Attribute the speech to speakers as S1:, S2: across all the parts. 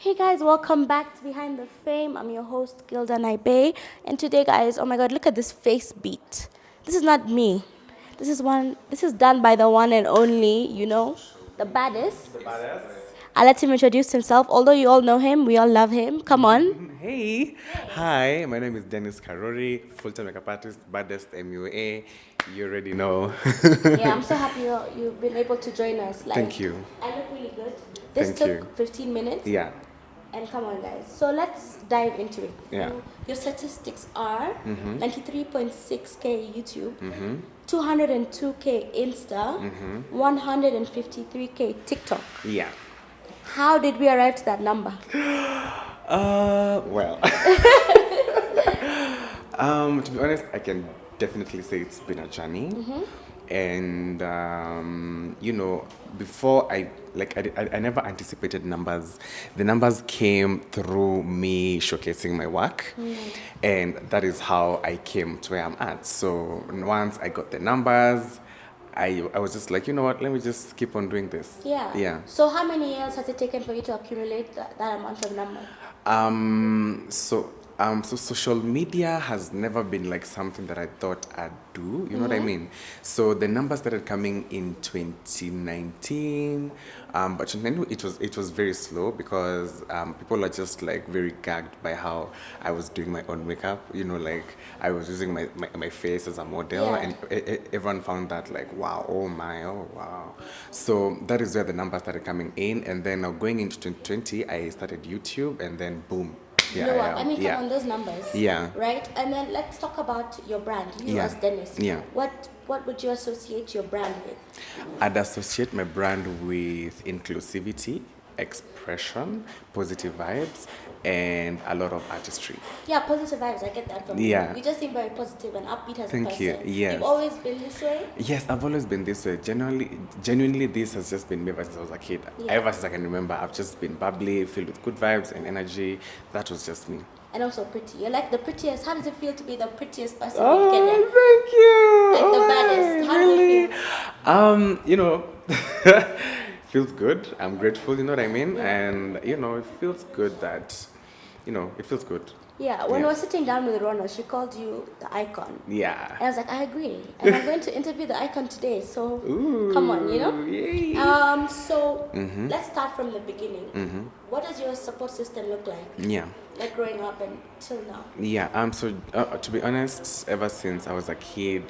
S1: Hey guys, welcome back to Behind the Fame. I'm your host, Gilda Naibe. And today, guys, oh my god, look at this face beat. This is not me. This is done by the one and only, the baddest. I'll let him introduce himself. Although you all know him, we all love him. Come on.
S2: Hey, hi, my name is Dennis Karuri, full-time makeup artist, baddest MUA. You already know.
S1: Yeah, I'm so happy you've been able to join us.
S2: Thank you.
S1: I look really good. This
S2: Thank
S1: took
S2: you.
S1: 15 minutes.
S2: Yeah.
S1: And come on, guys. So let's dive into it.
S2: Yeah.
S1: Your statistics are 93.6K YouTube,
S2: Mm-hmm.
S1: 202K Insta, 153K TikTok.
S2: Yeah.
S1: How did we arrive to that number?
S2: Well, to be honest, I can definitely say it's been a journey. And before I never anticipated numbers. The numbers came through me showcasing my work, and that is how I came to where I'm at. So once I got the numbers, I was just like, you know what, let me just keep on doing this. Yeah.
S1: So how many years has it taken for you to accumulate that amount of number?
S2: So social media has never been like something that I thought I'd do. You know what I mean? So the numbers started coming in 2019, but 2019 it was very slow because people are just like very gagged by how I was doing my own makeup. Like I was using my face as a model,
S1: Yeah.
S2: and everyone found that like, wow, oh wow. So that is where the numbers started coming in, and then now going into 2020, I started YouTube, and then boom. Yeah,
S1: Blow
S2: I
S1: up.
S2: am.
S1: I mean,
S2: Yeah.
S1: come on, those numbers.
S2: Yeah.
S1: Right? And then let's talk about your brand. You
S2: Yeah.
S1: as Dennis.
S2: Yeah.
S1: What would you associate your brand with?
S2: I'd associate my brand with inclusivity, expression, positive vibes, and a lot of artistry.
S1: Yeah, positive vibes. I get that from you.
S2: Yeah.
S1: You just seem very positive and upbeat as
S2: Thank
S1: a person.
S2: you. Yes.
S1: You've always been this way.
S2: Yes, I've always been this way. Genuinely, this has just been me ever since I was a kid.
S1: Yeah.
S2: Ever since I can remember, I've just been bubbly, filled with good vibes and energy. That was just me.
S1: And also pretty. You're like the prettiest. How does it feel to be the prettiest person in
S2: Oh,
S1: Kenya?
S2: thank you.
S1: Like the
S2: Oh,
S1: baddest. How does it
S2: really? Feels good. I'm grateful, you know what I mean?
S1: Yeah.
S2: And, it feels good that, it feels good.
S1: Yeah, when
S2: Yeah.
S1: I was sitting down with Rona, she called you the icon.
S2: Yeah.
S1: And I was like, I agree. And I'm going to interview the icon today. So
S2: Ooh,
S1: come on,
S2: yay.
S1: So let's start from the beginning. What does your support system look like?
S2: Yeah.
S1: Like growing up until now?
S2: Yeah. To be honest, ever since I was a kid,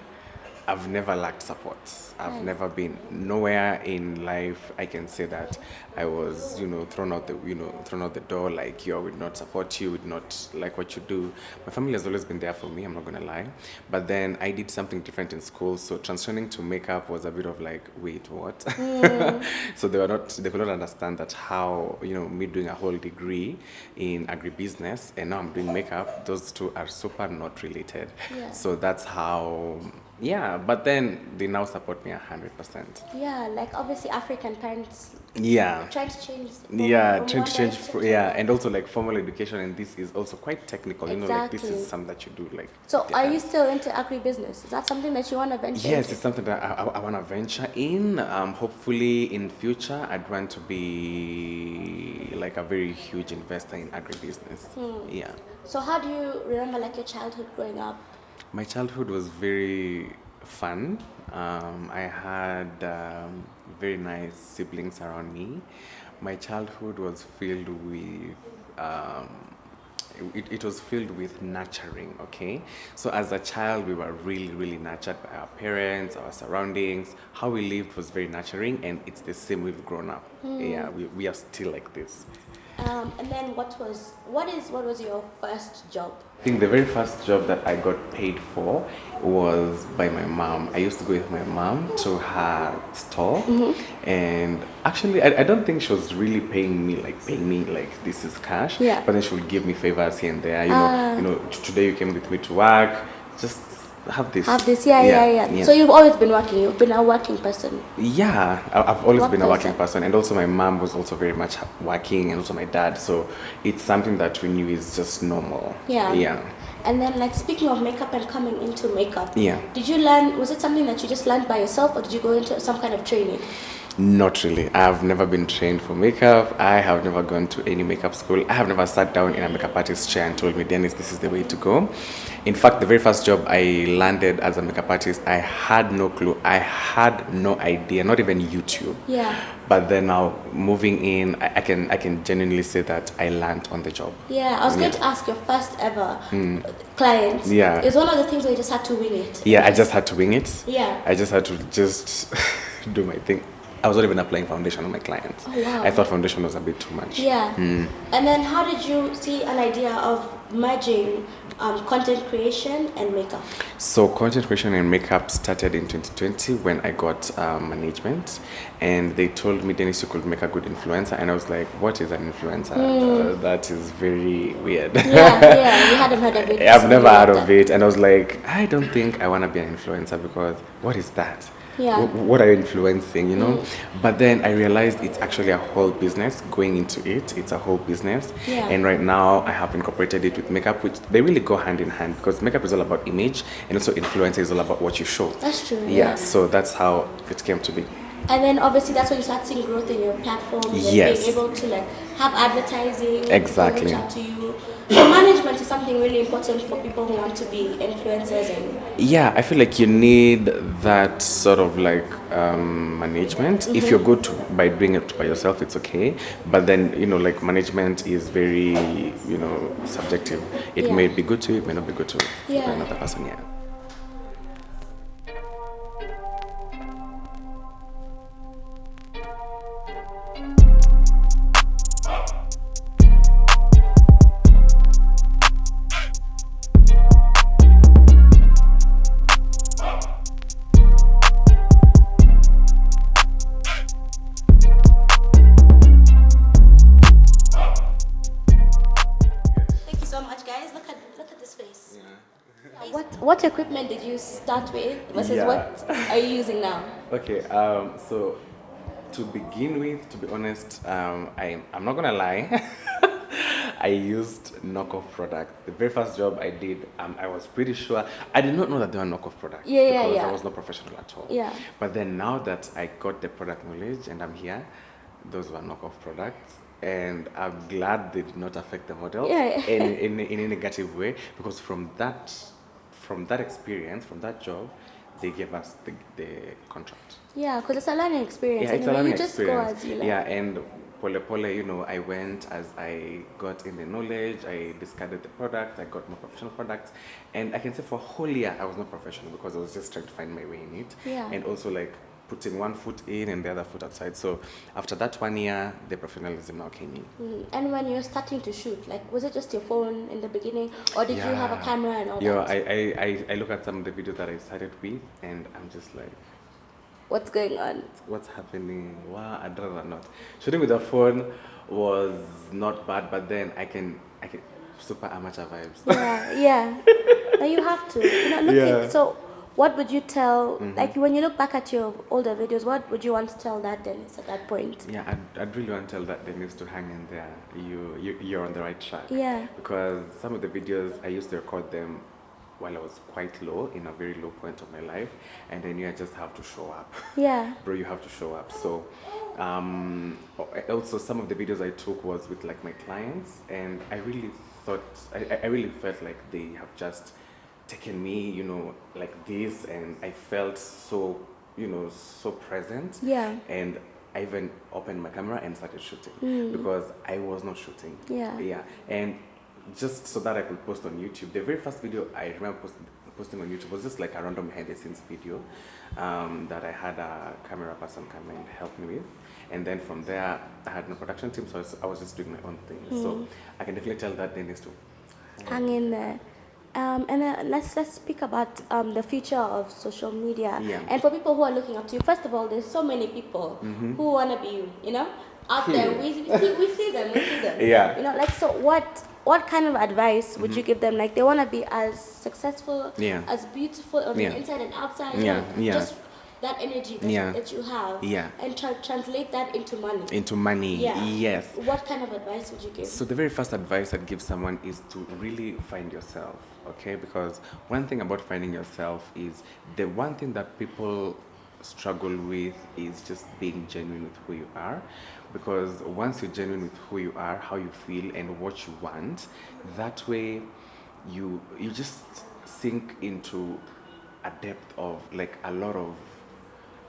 S2: I've never lacked support. I've never been nowhere in life. I can say that I was, thrown out the door. Like, yo, would not support you, would not like what you do. My family has always been there for me. I'm not gonna lie. But then I did something different in school. So transitioning to makeup was a bit of like, wait, what? So they could not understand that how, me doing a whole degree in agribusiness and now I'm doing makeup. Those two are super not related.
S1: Yeah.
S2: So that's how. Yeah, but then they now support me 100%.
S1: Yeah, like obviously African parents
S2: Yeah.
S1: trying to change.
S2: Yeah,
S1: from
S2: trying
S1: one
S2: to change.
S1: direction to
S2: Yeah,
S1: another.
S2: and also like formal education, and this is also quite technical. Like this
S1: Exactly.
S2: is something that you do. Like.
S1: So
S2: yeah.
S1: are you still into agribusiness? Is that something that you want to venture
S2: Yes,
S1: into?
S2: it's something that I want to venture in. Hopefully, in future, I'd want to be like a very huge investor in agribusiness. Yeah.
S1: So how do you remember like your childhood growing up?
S2: My childhood was very fun. I had very nice siblings around me. My childhood was filled with it was filled with nurturing. Okay, so as a child we were really nurtured by our parents, our surroundings. How we lived was very nurturing, and it's the same we've grown up. Yeah, we are still like this.
S1: And then what was your first job?
S2: I think the very first job that I got paid for was by my mom. I used to go with my mom to her store, and actually, I don't think she was really paying me like this is cash.
S1: Yeah.
S2: But then she would give me favors here and there. Today you came with me to work. Just have this.
S1: Have this, yeah. So you've always been working. You've been a working person.
S2: Yeah, I've always
S1: What
S2: been a working
S1: person?
S2: person, and also my mom was also very much working, and also my dad. So it's something that we knew is just normal.
S1: Yeah.
S2: Yeah.
S1: And then, like, speaking of makeup and coming into makeup,
S2: Yeah.
S1: did you learn? Was it something that you just learned by yourself, or did you go into some kind of training?
S2: Not really. I've never been trained for makeup. I have never gone to any makeup school. I have never sat down in a makeup artist chair and told me, Dennis, this is the way to go. In fact, the very first job I landed as a makeup artist, I had no clue. I had no idea, not even YouTube.
S1: Yeah.
S2: But then now moving in, I can genuinely say that I learned on the job.
S1: Yeah, I was going to ask your first ever client.
S2: Yeah.
S1: It was one of the things where you just had to win it.
S2: Yeah, I just had to wing it.
S1: Yeah.
S2: I just had to just do my thing. I was not even applying foundation on my clients.
S1: Oh, wow.
S2: I thought foundation was a bit too much.
S1: Yeah. And then how did you see an idea of merging content creation and makeup?
S2: So content creation and makeup started in 2020 when I got management, and they told me, Dennis, you could make a good influencer, and I was like, what is an influencer? That is very weird.
S1: Yeah, you hadn't heard of it.
S2: I've never heard of it, and I was like, I don't think I want to be an influencer because what is that?
S1: Yeah.
S2: What are you influencing, you know? But then I realized it's actually a whole business going into it. It's a whole business.
S1: Yeah.
S2: And right now I have incorporated it with makeup, which they really go hand in hand because makeup is all about image and also influencer is all about what you show.
S1: That's true.
S2: Yeah, so that's how it came to be.
S1: And then obviously that's when you start seeing growth in your platforms and
S2: Yes.
S1: being able to like have advertising,
S2: Exactly.
S1: people reach out to you. So management is something really important for people who want to be influencers and
S2: Yeah, I feel like you need that sort of like management. If you're good by doing it by yourself, it's okay. But then, you know, like management is very, you know, subjective. It
S1: Yeah.
S2: may be good to you, it may not be good to
S1: Yeah.
S2: another person, yeah.
S1: thank you so much guys. Look at this face. What equipment did you start with versus
S2: Yeah.
S1: what are you using now?
S2: Okay, so to begin with, to be honest, I'm not gonna lie. I used knockoff products. The very first job I did, I was pretty sure I did not know that they were knockoff products because I was not professional at all.
S1: Yeah.
S2: But then now that I got the product knowledge and I'm here, those were knockoff products. And I'm glad they did not affect the model
S1: Yeah.
S2: in a negative way because from that experience, from that job, they gave us the contract.
S1: Yeah, because it's a learning experience.
S2: Yeah, it's a
S1: Anyway,
S2: learning
S1: you just
S2: experience.
S1: go as you learn.
S2: Yeah, and pole pole, you know, I went as I got in the knowledge, I discarded the product, I got more professional products, and I can say for a whole year I was not professional because I was just trying to find my way in it,
S1: Yeah.
S2: and also like putting one foot in and the other foot outside. So after that 1 year, the professionalism now came in.
S1: And when you're starting to shoot, like, was it just your phone in the beginning, or did you have a camera and all
S2: Yeah,
S1: that?
S2: I look at some of the videos that I started with, and I'm just like,
S1: What's going on?
S2: what's happening? Wow, I'd rather not. Shooting with a phone was not bad, but then I can super amateur vibes.
S1: Yeah. Now you have to. You know, looking.
S2: Yeah.
S1: So, what would you tell? Like, when you look back at your older videos, what would you want to tell that Dennis at that point?
S2: Yeah, I'd really want to tell that Dennis to hang in there. You're on the right track.
S1: Yeah.
S2: Because some of the videos I used to record them while I was quite low, in a very low point of my life, and then I just have to show up.
S1: Yeah.
S2: Bro, you have to show up. So also some of the videos I took was with like my clients, and I really thought I really felt like they have just taken me, you know, like this, and I felt so, you know, so present.
S1: Yeah.
S2: And I even opened my camera and started shooting because I was not shooting.
S1: Yeah.
S2: And just so that I could post on YouTube. The very first video I remember posting on YouTube was just like a random behind the scenes video that I had a camera person come and help me with. And then from there, I had no production team, so I was just doing my own thing. So I can definitely tell that Dennis to
S1: Hang in there. And then let's speak about the future of social media.
S2: Yeah.
S1: And for people who are looking up to you, first of all, there's so many people who want to be you, know, out there. We see them.
S2: Yeah.
S1: You know, like, so what kind of advice would you give them? Like, they want to be as successful,
S2: Yeah.
S1: as beautiful on
S2: Yeah.
S1: the inside and outside.
S2: Yeah,
S1: You know,
S2: yeah.
S1: Just that energy that you have.
S2: Yeah.
S1: And translate that into money.
S2: into money.
S1: Yeah.
S2: Yes.
S1: What kind of advice would you give?
S2: So the very first advice I'd give someone is to really find yourself, okay? Because one thing about finding yourself is the one thing that people struggle with is just being genuine with who you are, because once you're genuine with who you are, how you feel, and what you want, that way you just sink into a depth of like a lot of,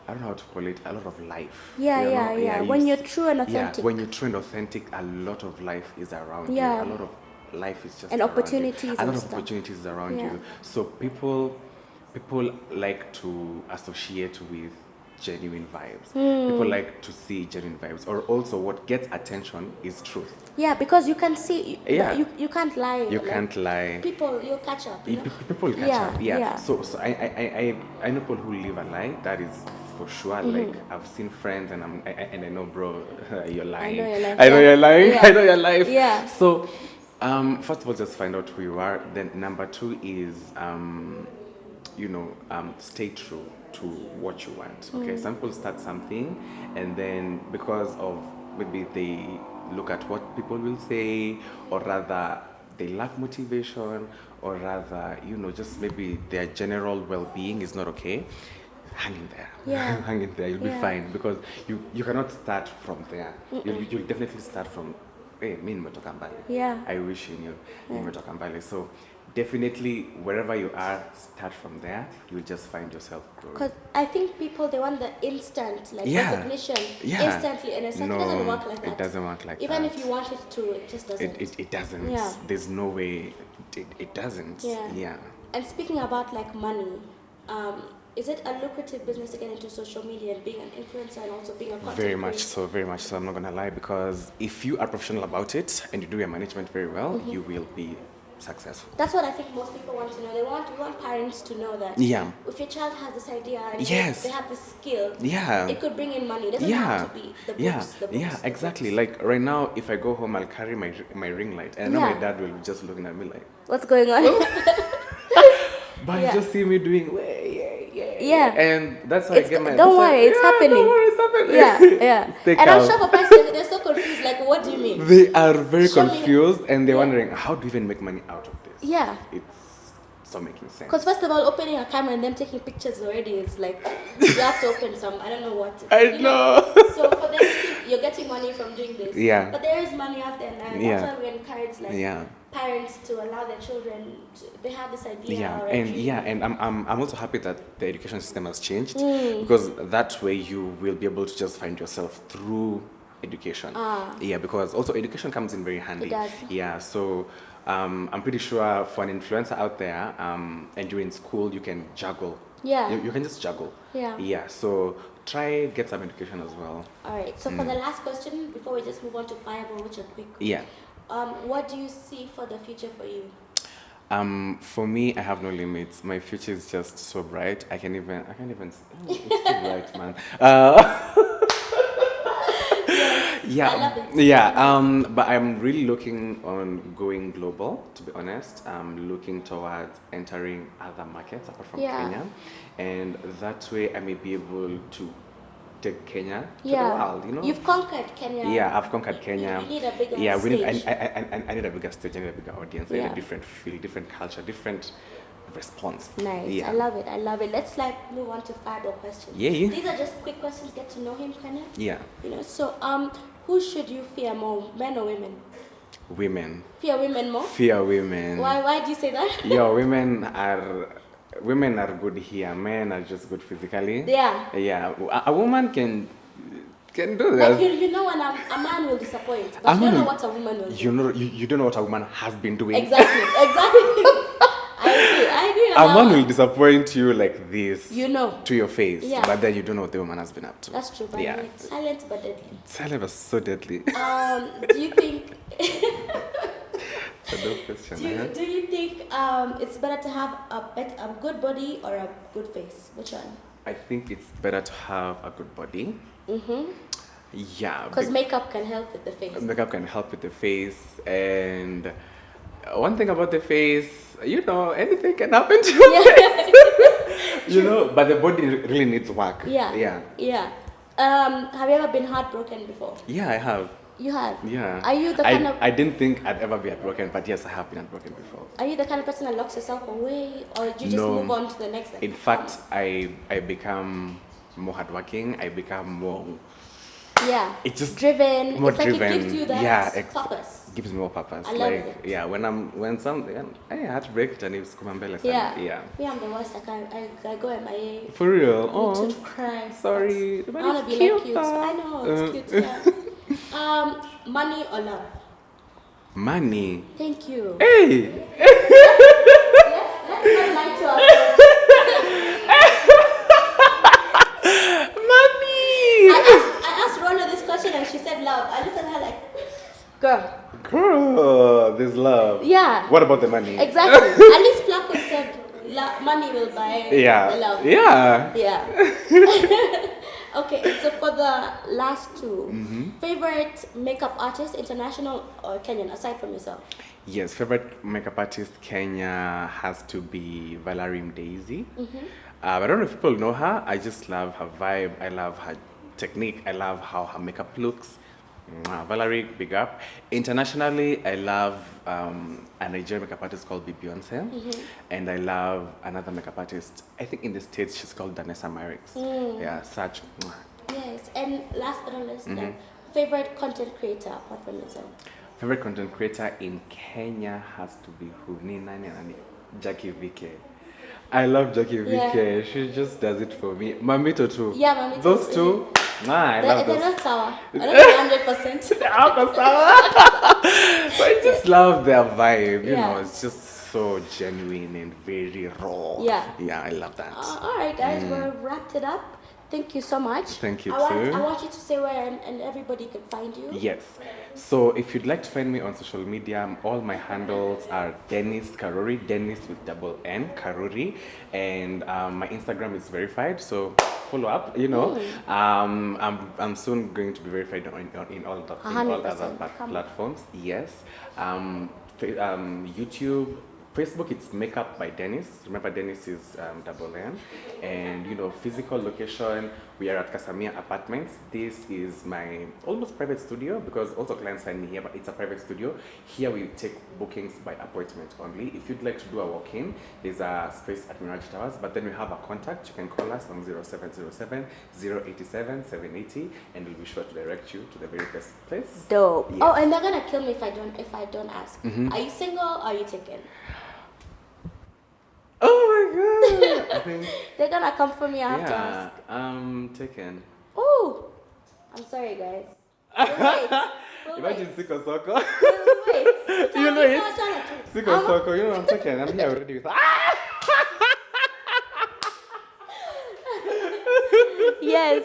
S2: I don't know how to call it, a lot of life.
S1: Yeah,
S2: you
S1: yeah,
S2: know?
S1: yeah.
S2: you
S1: When you're
S2: s-
S1: true and
S2: Yeah,
S1: authentic.
S2: when you're true and authentic, a lot of life is around
S1: Yeah.
S2: you. A lot of life is just
S1: And
S2: around you.
S1: opportunities
S2: A lot
S1: and
S2: of
S1: stuff.
S2: opportunities around
S1: Yeah.
S2: you. So people like to associate with genuine vibes. People like to see genuine vibes. Or also what gets attention is truth.
S1: Yeah, because you can see,
S2: Yeah.
S1: you can't lie.
S2: You
S1: like,
S2: can't lie.
S1: People, you'll catch up. You know?
S2: People catch
S1: Yeah,
S2: up. Yeah.
S1: yeah.
S2: So I know people who live a lie. That is for sure. Like I've seen friends, and I know, bro, you're lying.
S1: you're lying.
S2: I know
S1: Yeah.
S2: you're lying.
S1: Yeah.
S2: I know you're lying.
S1: Yeah.
S2: So, first of all, just find out who you are. Then number two is stay true to what you want. Okay, some people start something, and then because of maybe they look at what people will say, or rather they lack motivation, or rather just maybe their general well-being is not okay. Hang in there.
S1: Yeah.
S2: Hang in there. You'll be
S1: Yeah.
S2: fine, because you cannot start from there. You'll definitely start from. Hey, mi nimetoka mbali.
S1: Yeah.
S2: I wish you knew. Nimetoka mbali. So definitely wherever you are, start from there. You'll just find yourself growing.
S1: Because I think people, they want the instant recognition instantly, and it's like,
S2: No,
S1: it doesn't work like that.
S2: it doesn't work like
S1: Even
S2: that.
S1: if you want it to, it just doesn't.
S2: It doesn't.
S1: Yeah.
S2: There's no way. It doesn't.
S1: Yeah.
S2: Yeah.
S1: And speaking about like money, is it a lucrative business to get into social media and being an influencer and also being a content
S2: Very much
S1: creator?
S2: so, very much so. I'm not gonna lie, because if you are professional about it and you do your management very well, you will be successful.
S1: That's what I think most people want to know. We want parents to know that
S2: Yeah.
S1: if your child has this idea and
S2: Yes.
S1: they have this skill,
S2: Yeah.
S1: it could bring in money. It doesn't
S2: Yeah.
S1: have to be the books.
S2: Yeah.
S1: The books,
S2: Yeah.
S1: the
S2: Exactly.
S1: books.
S2: Like right now, if I go home, I'll carry my ring light, and I know
S1: Yeah.
S2: my dad will be just looking at me like,
S1: What's going on?
S2: but
S1: Yeah.
S2: you just see me doing,
S1: Yeah.
S2: and that's how I get my.
S1: Don't
S2: that's how-
S1: worry, it's
S2: yeah,
S1: happening.
S2: Don't worry, it's happening.
S1: Yeah, yeah.
S2: Stay
S1: And I'm
S2: calm.
S1: sure for parents, they're so confused. Like, what do you mean?
S2: They are very
S1: Show me-
S2: confused, and they're
S1: Yeah.
S2: wondering, how do you even make money out of this?
S1: Yeah.
S2: It's not making sense.
S1: Because first of all, opening a camera and them taking pictures already is like, you have to open some, I don't know what.
S2: I know.
S1: So for them to think you're getting money from doing this.
S2: Yeah.
S1: But there is money out there now.
S2: Yeah.
S1: That's why we encourage like
S2: Yeah.
S1: parents to allow their children they have this idea.
S2: Yeah,
S1: or a
S2: and
S1: dream.
S2: I'm also happy that the education system has changed,
S1: Mm.
S2: because that way you will be able to just find yourself through education. Yeah, because also education comes in very handy.
S1: It does.
S2: Yeah, so I'm pretty sure for an influencer out there, and you're in school, you can juggle.
S1: Yeah.
S2: You can just juggle.
S1: Yeah.
S2: Yeah, so try get some education as well.
S1: All right. So for the last question, before we just move on to Fireball, which are quick.
S2: Yeah.
S1: What do you see for the future for you?
S2: For me, I have no limits. My future is just so bright. I can't even. Oh, it's too bright, man. Yeah,
S1: I love it.
S2: yeah. But I'm really looking on going global. To be honest, I'm looking towards entering other markets apart from
S1: Yeah.
S2: Kenya, and that way I may be able to take Kenya to
S1: Yeah.
S2: the world. You know.
S1: You've conquered Kenya.
S2: Yeah, I've conquered Kenya.
S1: You need a bigger
S2: yeah, we need.
S1: stage.
S2: I need a bigger stage. I need a bigger audience. I need
S1: Yeah.
S2: a different feel, different culture, different response.
S1: Nice.
S2: Yeah.
S1: I love it. I love it. Let's move on to Fireball questions.
S2: Yeah.
S1: These are just quick questions. Get to know him, kind of.
S2: Yeah.
S1: So who should you fear more, men or women?
S2: Women.
S1: Fear women more.
S2: Fear women.
S1: Why do you say that?
S2: Yeah, women are good here. Men are just good physically.
S1: Yeah.
S2: Yeah. A woman can do
S1: Like
S2: that.
S1: you know when a man will disappoint, but you don't know what a woman will do.
S2: You don't know what a woman has been doing.
S1: Exactly. I agree.
S2: A
S1: on
S2: man
S1: that
S2: will
S1: one.
S2: disappoint you like this.
S1: You know.
S2: To your face.
S1: Yeah.
S2: But then you don't know what the woman has been up to.
S1: That's true. But
S2: Yeah.
S1: silent but deadly.
S2: Silent was so deadly.
S1: Do you think?
S2: It's a dope question.
S1: Do you think it's better to have a good body or a good face? Which one?
S2: I think it's better to have a good body. Yeah.
S1: Because makeup can help with the face.
S2: Makeup can help with the face, and one thing about the face, anything can happen to your face. But the body really needs work.
S1: Yeah. Have you ever been heartbroken before?
S2: Yeah, I have.
S1: You have.
S2: Yeah.
S1: Are you the kind of
S2: I didn't think I'd ever be heartbroken, but yes, I have been heartbroken before.
S1: Are you the kind of person that locks yourself away, or do you just
S2: No.
S1: move on to the next thing?
S2: In fact, I become more hardworking. I become more.
S1: Yeah.
S2: It just
S1: driven.
S2: more
S1: It's like
S2: driven.
S1: it gives you that
S2: Yeah,
S1: purpose.
S2: gives me more purpose.
S1: I love
S2: like
S1: it.
S2: yeah, when something I had to break it and it's kumambele.
S1: Yeah.
S2: Yeah.
S1: Me, I'm the worst. I go MIA.
S2: For real.
S1: I need
S2: Oh,
S1: to cry.
S2: sorry.
S1: But
S2: But
S1: I want to
S2: it's
S1: be like
S2: cute.
S1: cute. I know it's cute. Yeah. Money or love?
S2: Money.
S1: Thank you.
S2: Hey.
S1: Let's not lie to ourselves.
S2: Money.
S1: I asked Rona this question and she said love. I looked at her like, girl.
S2: Girl, there's love.
S1: Yeah.
S2: What about the money?
S1: Exactly. At least Flaco said money will buy the love.
S2: Yeah.
S1: Yeah. Okay, so for the last two, favorite makeup artist, international or Kenyan, aside from yourself?
S2: Yes, favorite makeup artist Kenya has to be Valerie Daisy. I don't know if people know her. I just love her vibe. I love her technique. I love how her makeup looks. Valerie, big up. Internationally, I love a Nigerian makeup artist called Beyonce, and I love another makeup artist. I think in the States she's called Danessa Myricks. Yeah, such.
S1: Yes, and last but not least, favorite content creator apart from yourself?
S2: Favorite content creator in Kenya has to be who? Jackie VK. I love Jackie VK. She just does it for me. Mamito too.
S1: Yeah, Mamito.
S2: Those two. I love
S1: They're
S2: those.
S1: not sour. I don't know 100%.
S2: So I just love their vibe. You know, it's just so genuine and very raw.
S1: Yeah.
S2: Yeah, I love that.
S1: All right, guys, we're wrapped it up. Thank you so much.
S2: Thank you
S1: I
S2: too.
S1: want you to say where and everybody can find you.
S2: Yes. So if you'd like to find me on social media, all my handles are Dennis Karuri, Dennis with double N, Karuri, and my Instagram is verified. So follow up. You know, I'm soon going to be verified in all other platforms. Yes. YouTube. Facebook, it's Makeup by Dennis. Remember, Dennis is double N. And, you know, physical location, we are at Kasamia Apartments. This is my almost private studio because also clients find me here, but it's a private studio. Here we take bookings by appointment only. If you'd like to do a walk-in, there's a space at Mirage Towers, but then we have a contact. You can call us on 0707 087 780, and we'll be sure to direct you to the very best place.
S1: Dope.
S2: Yes.
S1: Oh, and they're gonna kill me if I don't ask. Are you single or are you taken?
S2: Oh my god! I think
S1: They're gonna come for me. I have to ask.
S2: I'm taken.
S1: Oh, I'm sorry, guys. We'll wait.
S2: Imagine Siko Soko.
S1: We'll wait.
S2: You know it. Siko Soko, you know I'm taken. I'm here already with.
S1: Yes.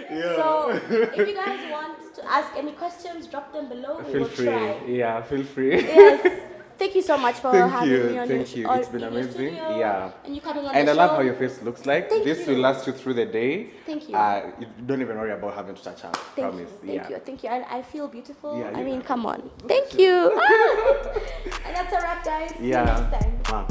S2: Yeah.
S1: So if you guys want to ask any questions, drop them below. We will
S2: Feel free.
S1: try.
S2: Yeah, feel free.
S1: Yes. Thank you so much for having me on
S2: Thank you. It's been amazing.
S1: Studio,
S2: yeah.
S1: And you coming on
S2: and
S1: the
S2: I
S1: show.
S2: love how your face looks like.
S1: Thank
S2: This
S1: you.
S2: will last you through the day.
S1: Thank you.
S2: You don't even worry about having to touch up. Promise.
S1: Thank you. I feel beautiful.
S2: Yeah,
S1: I
S2: you
S1: mean,
S2: are.
S1: come on. Thank you. And that's a wrap, guys. See you next time.